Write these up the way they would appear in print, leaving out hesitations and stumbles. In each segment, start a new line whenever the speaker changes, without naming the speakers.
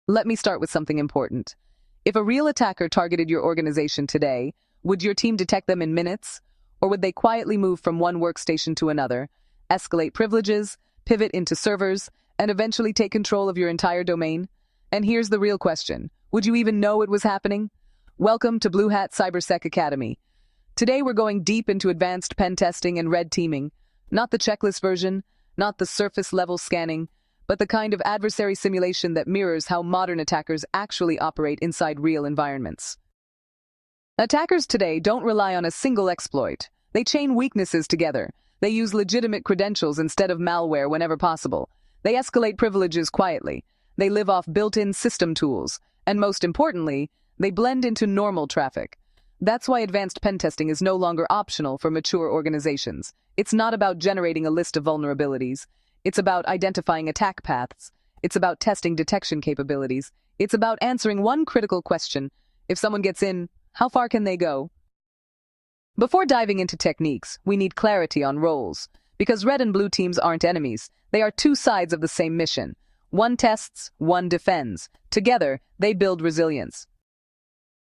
Let me start with something important. If a real attacker targeted your organization today, would your team detect them in minutes? Or would they quietly move from one workstation to another, escalate privileges, pivot into servers, and eventually take control of your entire domain? And here's the real question. Would you even know it was happening? Welcome to Bluehat Cybersec Academy. Today we're going deep into advanced pen testing and red teaming. Not the checklist version, not the surface-level scanning, but the kind of adversary simulation that mirrors how modern attackers actually operate inside real environments. Attackers today don't rely on a single exploit. They chain weaknesses together. They use legitimate credentials instead of malware whenever possible. They escalate privileges quietly. They live off built-in system tools. And most importantly, they blend into normal traffic. That's why advanced pen testing is no longer optional for mature organizations. It's not about generating a list of vulnerabilities. It's about identifying attack paths. It's about testing detection capabilities. It's about answering one critical question. If someone gets in, how far can they go? Before diving into techniques, we need clarity on roles. Because red and blue teams aren't enemies. They are two sides of the same mission. One tests, one defends. Together, they build resilience.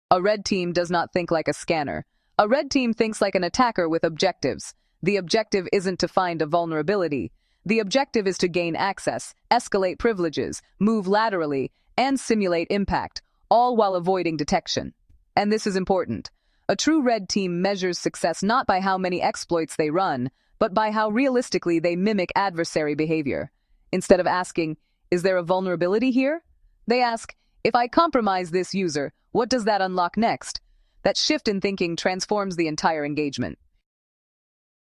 A red team does not think like a scanner. A red team thinks like an attacker with objectives. The objective isn't to find a vulnerability. The objective is to gain access, escalate privileges, move laterally, and simulate impact, all while avoiding detection. And this is important. A true red team measures success not by how many exploits they run, but by how realistically they mimic adversary behavior. Instead of asking, "Is there a vulnerability here?" they ask, "If I compromise this user, what does that unlock next?" That shift in thinking transforms the entire engagement.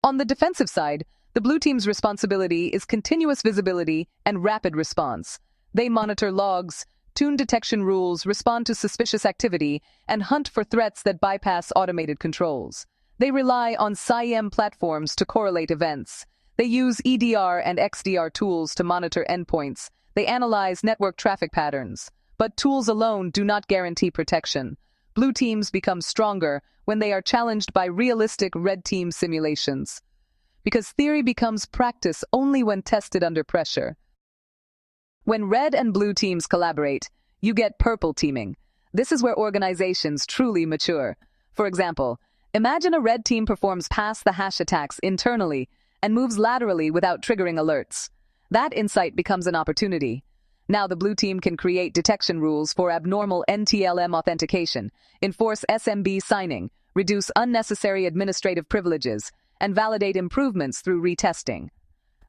On the defensive side, the blue team's responsibility is continuous visibility and rapid response. They monitor logs, tune detection rules, respond to suspicious activity, and hunt for threats that bypass automated controls. They rely on SIEM platforms to correlate events. They use EDR and XDR tools to monitor endpoints. They analyze network traffic patterns. But tools alone do not guarantee protection. Blue teams become stronger when they are challenged by realistic red team simulations. Because theory becomes practice only when tested under pressure. When red and blue teams collaborate, you get purple teaming. This is where organizations truly mature. For example, imagine a red team performs pass-the-hash attacks internally and moves laterally without triggering alerts. That insight becomes an opportunity. Now the blue team can create detection rules for abnormal NTLM authentication, enforce SMB signing, reduce unnecessary administrative privileges, and validate improvements through retesting.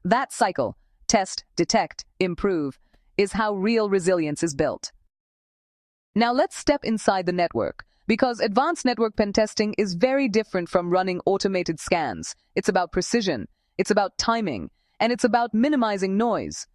That cycle, test, detect, improve, is how real resilience is built. Now let's step inside the network, because advanced network pen testing is very different from running automated scans. It's about precision, it's about timing, and it's about minimizing noise.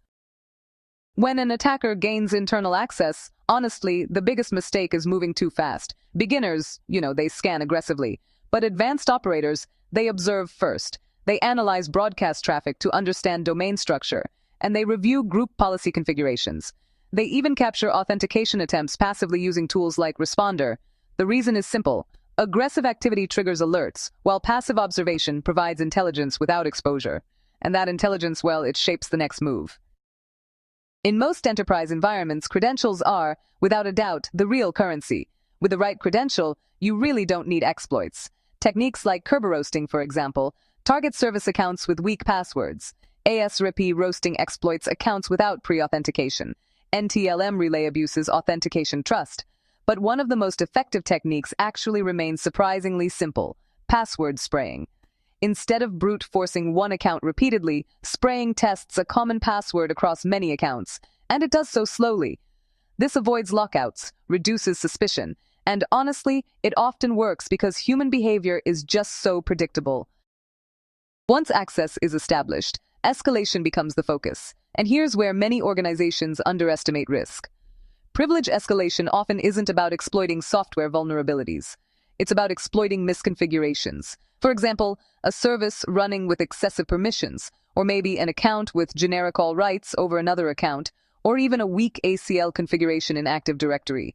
When an attacker gains internal access, honestly, the biggest mistake is moving too fast. Beginners, they scan aggressively. But advanced operators, they observe first. They analyze broadcast traffic to understand domain structure, and they review group policy configurations. They even capture authentication attempts passively using tools like Responder. The reason is simple. Aggressive activity triggers alerts, while passive observation provides intelligence without exposure. And that intelligence, well, it shapes the next move. In most enterprise environments, credentials are, without a doubt, the real currency. With the right credential, you really don't need exploits. Techniques like Kerberoasting, for example, target service accounts with weak passwords. ASRP roasting exploits accounts without pre-authentication. NTLM relay abuses authentication trust. But one of the most effective techniques actually remains surprisingly simple: password spraying. Instead of brute forcing one account repeatedly, spraying tests a common password across many accounts, and it does so slowly. This avoids lockouts, reduces suspicion, and honestly, it often works because human behavior is just so predictable. Once access is established, escalation becomes the focus, and here's where many organizations underestimate risk. Privilege escalation often isn't about exploiting software vulnerabilities. It's about exploiting misconfigurations. For example, a service running with excessive permissions, or maybe an account with generic all rights over another account, or even a weak ACL configuration in Active Directory.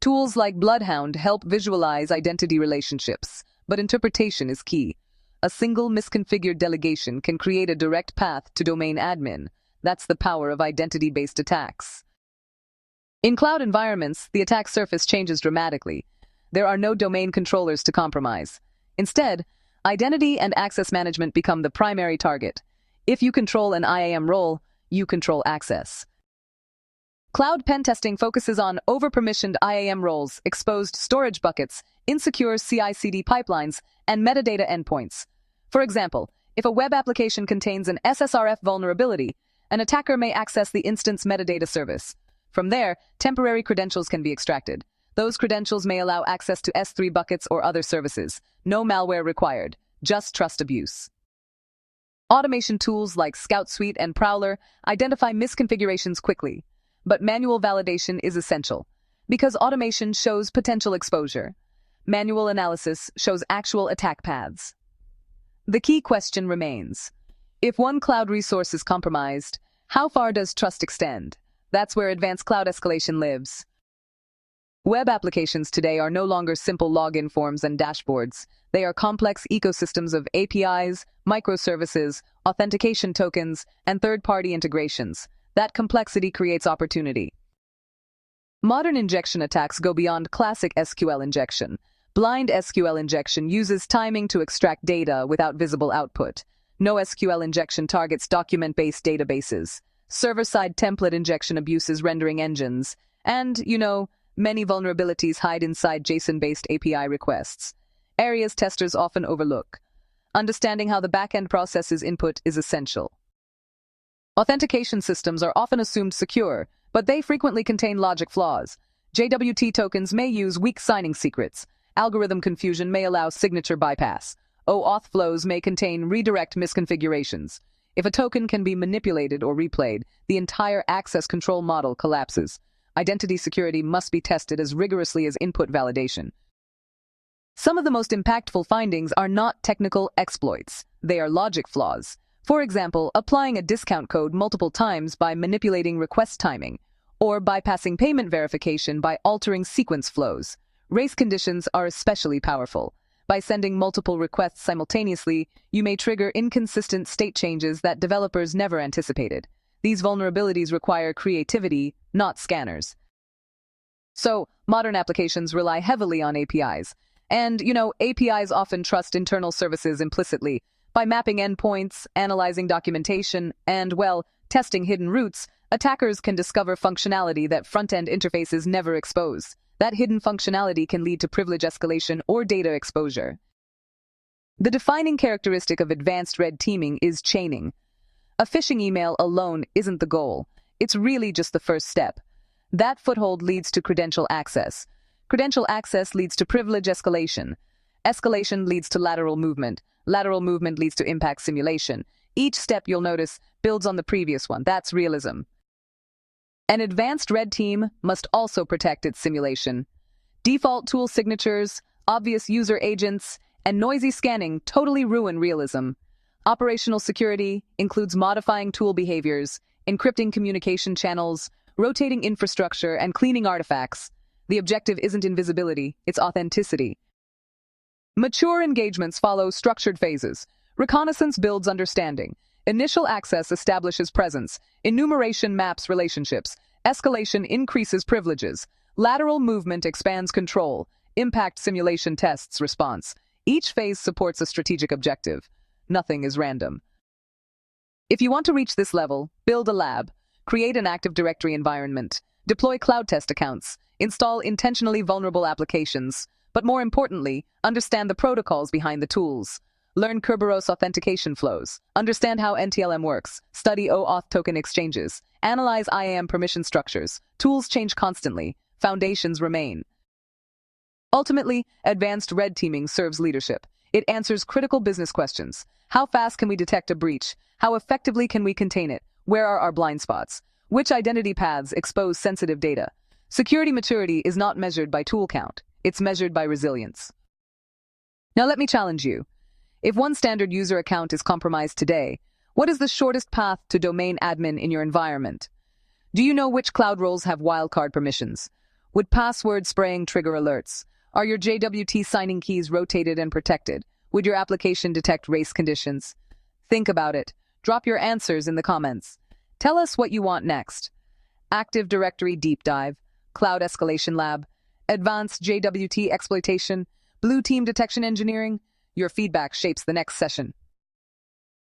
Tools like Bloodhound help visualize identity relationships, but interpretation is key. A single misconfigured delegation can create a direct path to domain admin. That's the power of identity-based attacks. In cloud environments, the attack surface changes dramatically. There are no domain controllers to compromise. Instead, identity and access management become the primary target. If you control an IAM role, you control access. Cloud pentesting focuses on over-permissioned IAM roles, exposed storage buckets, insecure CI/CD pipelines, and metadata endpoints. For example, if a web application contains an SSRF vulnerability, an attacker may access the instance metadata service. From there, temporary credentials can be extracted. Those credentials may allow access to S3 buckets or other services. No malware required, just trust abuse. Automation tools like Scout Suite and Prowler identify misconfigurations quickly. But manual validation is essential, because automation shows potential exposure. Manual analysis shows actual attack paths. The key question remains: if one cloud resource is compromised, how far does trust extend? That's where advanced cloud escalation lives. Web applications today are no longer simple login forms and dashboards. They are complex ecosystems of APIs, microservices, authentication tokens, and third-party integrations. That complexity creates opportunity. Modern injection attacks go beyond classic SQL injection. Blind SQL injection uses timing to extract data without visible output. No SQL injection targets document-based databases. Server-side template injection abuses rendering engines. And, many vulnerabilities hide inside JSON-based API requests. Areas testers often overlook. Understanding how the backend processes input is essential. Authentication systems are often assumed secure, but they frequently contain logic flaws. JWT tokens may use weak signing secrets. Algorithm confusion may allow signature bypass. OAuth flows may contain redirect misconfigurations. If a token can be manipulated or replayed, the entire access control model collapses. Identity security must be tested as rigorously as input validation. Some of the most impactful findings are not technical exploits. They are logic flaws. For example, applying a discount code multiple times by manipulating request timing, or bypassing payment verification by altering sequence flows. Race conditions are especially powerful. By sending multiple requests simultaneously, you may trigger inconsistent state changes that developers never anticipated. These vulnerabilities require creativity, not scanners. So, modern applications rely heavily on APIs. And, APIs often trust internal services implicitly. By mapping endpoints, analyzing documentation, and, testing hidden routes, attackers can discover functionality that front-end interfaces never expose. That hidden functionality can lead to privilege escalation or data exposure. The defining characteristic of advanced red teaming is chaining. A phishing email alone isn't the goal. It's really just the first step. That foothold leads to credential access. Credential access leads to privilege escalation. Escalation leads to lateral movement. Lateral movement leads to impact simulation. Each step, you'll notice, builds on the previous one. That's realism. An advanced red team must also protect its simulation. Default tool signatures, obvious user agents, and noisy scanning totally ruin realism. Operational security includes modifying tool behaviors, encrypting communication channels, rotating infrastructure, and cleaning artifacts. The objective isn't invisibility, it's authenticity. Mature engagements follow structured phases. Reconnaissance builds understanding. Initial access establishes presence. Enumeration maps relationships. Escalation increases privileges. Lateral movement expands control. Impact simulation tests response. Each phase supports a strategic objective. Nothing is random. If you want to reach this level, build a lab, create an Active Directory environment, deploy cloud test accounts, install intentionally vulnerable applications, but more importantly, understand the protocols behind the tools. Learn Kerberoasting authentication flows, understand how NTLM works, study OAuth token exchanges, analyze IAM permission structures. Tools change constantly, foundations remain. Ultimately, advanced red teaming serves leadership. It answers critical business questions. How fast can we detect a breach? How effectively can we contain it? Where are our blind spots? Which identity paths expose sensitive data? Security maturity is not measured by tool count. It's measured by resilience. Now let me challenge you. If one standard user account is compromised today, what is the shortest path to domain admin in your environment? Do you know which cloud roles have wildcard permissions? Would password spraying trigger alerts? Are your JWT signing keys rotated and protected? Would your application detect race conditions? Think about it. Drop your answers in the comments. Tell us what you want next. Active Directory Deep Dive. Cloud Escalation Lab, Advanced JWT Exploitation, Blue Team Detection Engineering. Your feedback shapes the next session.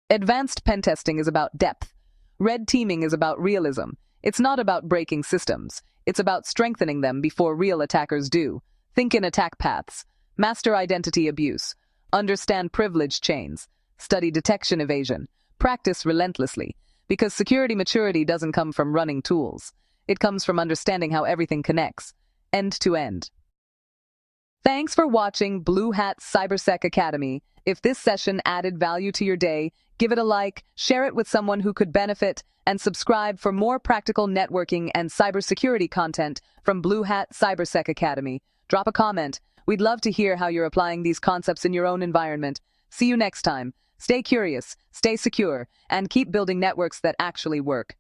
Advanced Pentesting is about depth. Red Teaming is about realism. It's not about breaking systems. It's about strengthening them before real attackers do. Think in attack paths. Master identity abuse. Understand privilege chains. Study detection evasion. Practice relentlessly. Because security maturity doesn't come from running tools. It comes from understanding how everything connects, end to end. Thanks for watching Bluehat Cybersec Academy. If this session added value to your day, give it a like, share it with someone who could benefit, and subscribe for more practical networking and cybersecurity content from Bluehat Cybersec Academy. Drop a comment. We'd love to hear how you're applying these concepts in your own environment. See you next time. Stay curious, stay secure, and keep building networks that actually work.